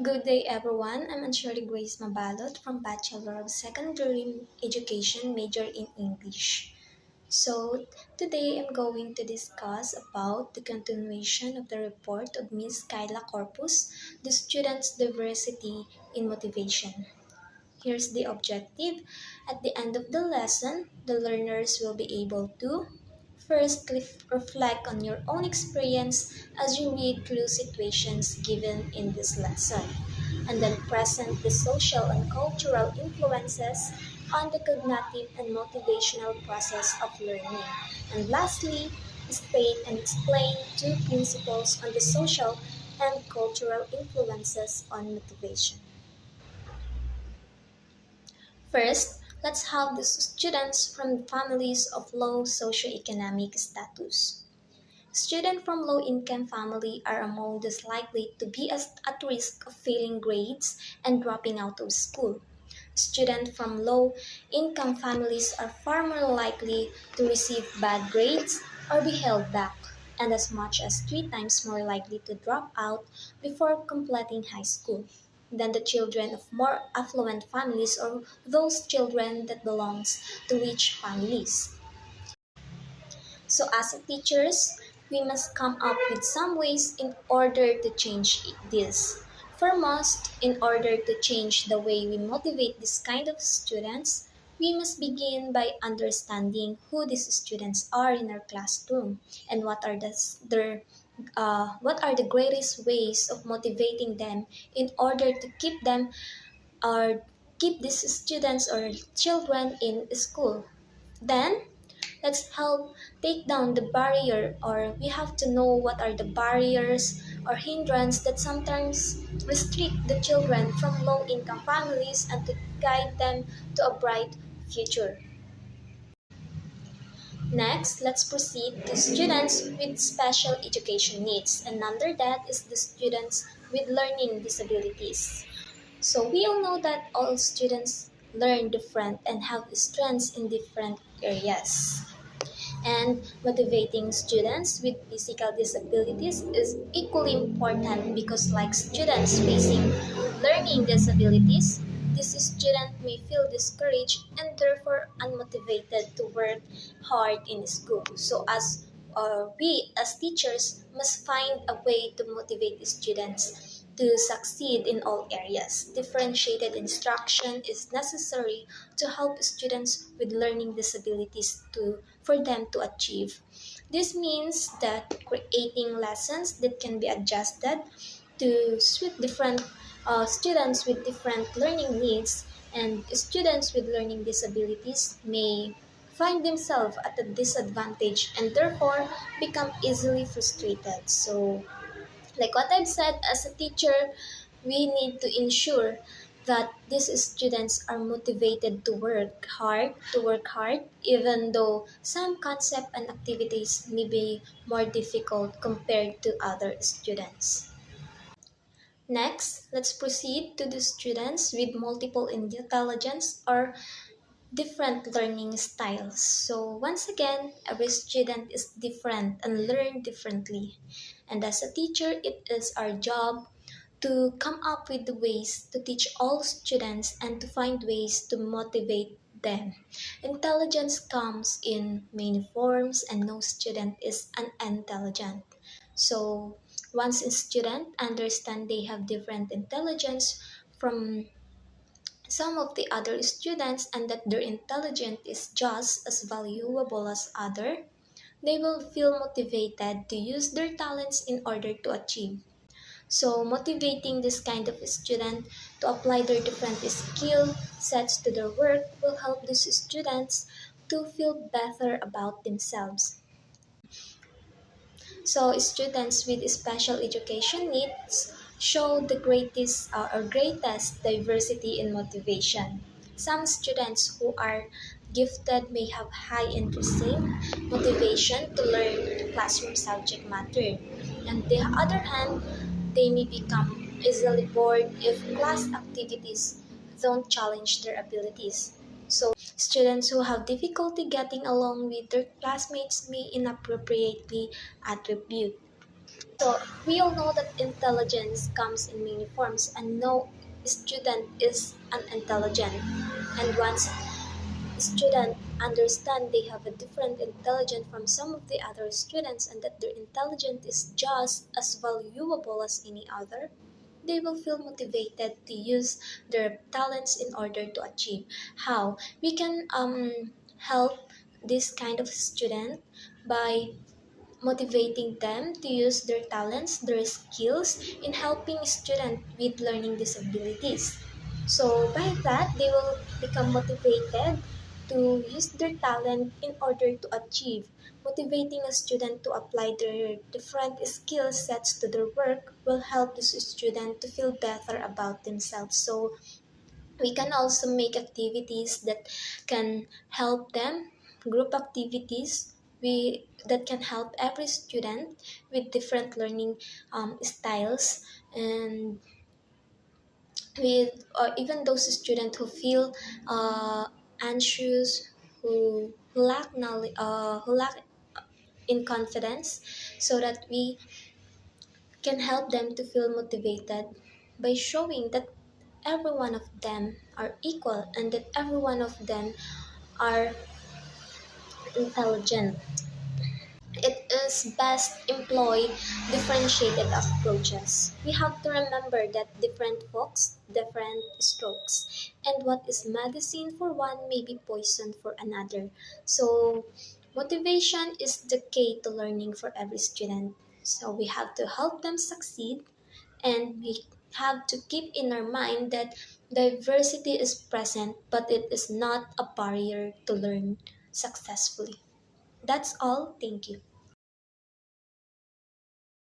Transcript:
Good day, everyone. I'm Anshari Grace Mabalot from Bachelor of Secondary Education, major in English. So, today I'm going to discuss about the continuation of the report of Ms. Kyla Corpus, the students' diversity in motivation. Here's the objective. At the end of the lesson, the learners will be able to first reflect on your own experience as you read through situations given in this lesson, and then present the social and cultural influences on the cognitive and motivational process of learning. And lastly, state and explain two principles on the social and cultural influences on motivation. First, let's have the students from families of low socioeconomic status. Students from low-income family are among those likely to be at risk of failing grades and dropping out of school. Students from low-income families are far more likely to receive bad grades or be held back, and as much as 3 times more likely to drop out before completing high school than the children of more affluent families or those children that belongs to rich families. So as teachers, we must come up with some ways in order to change this. Foremost, in order to change the way we motivate this kind of students, we must begin by understanding who these students are in our classroom and what are the greatest ways of motivating them in order to keep them or keep these students or children in school. Then let's help take down the barrier, or we have to know what are the barriers or hindrance that sometimes restrict the children from low income families and to guide them to a bright future. Next, let's proceed to students with special education needs, and under that is the students with learning disabilities. So we all know that all students learn different and have strengths in different areas. And motivating students with physical disabilities is equally important because, like students facing learning disabilities, this student may feel discouraged and therefore unmotivated to work hard in school. So, as we as teachers must find a way to motivate the students to succeed in all areas. Differentiated instruction is necessary to help students with learning disabilities for them to achieve. This means that creating lessons that can be adjusted to suit different students with different learning needs, and students with learning disabilities may find themselves at a disadvantage and therefore become easily frustrated. So, like what I've said, as a teacher, we need to ensure that these students are motivated to work hard, even though some concept and activities may be more difficult compared to other students. Next, let's proceed to the students with multiple intelligence or different learning styles. So once again, every student is different and learn differently. And as a teacher, it is our job to come up with the ways to teach all students and to find ways to motivate them. Intelligence comes in many forms and no student is unintelligent. So once a student understand they have different intelligence from some of the other students and that their intelligence is just as valuable as other, they will feel motivated to use their talents in order to achieve. So motivating this kind of student to apply their different skill sets to their work will help these students to feel better about themselves. So students with special education needs show the greatest diversity in motivation. Some students who are gifted may have high intrinsic motivation to learn classroom subject matter. On the other hand, they may become easily bored if class activities don't challenge their abilities. So, students who have difficulty getting along with their classmates may inappropriately attribute So we all know that intelligence comes in many forms, and no student is unintelligent. And once student understand they have a different intelligence from some of the other students and that their intelligence is just as valuable as any other, they will feel motivated to use their talents in order to achieve. How we can help this kind of student by motivating them to use their talents, their skills in helping students with learning disabilities. So by that, they will become motivated to use their talent in order to achieve. Motivating a student to apply their different skill sets to their work will help the student to feel better about themselves. So we can also make activities that can help them, group activities that can help every student with different learning styles, and with or even those students who feel anxious, who lack knowledge, who lack in confidence, so that we can help them to feel motivated by showing that every one of them are equal and that every one of them are intelligent. It is best employ differentiated approaches. We have to remember that different folks, different strokes, and what is medicine for one may be poison for another. So, motivation is the key to learning for every student. So, we have to help them succeed, and we have to keep in our mind that diversity is present, but it is not a barrier to learn successfully. That's all. Thank you.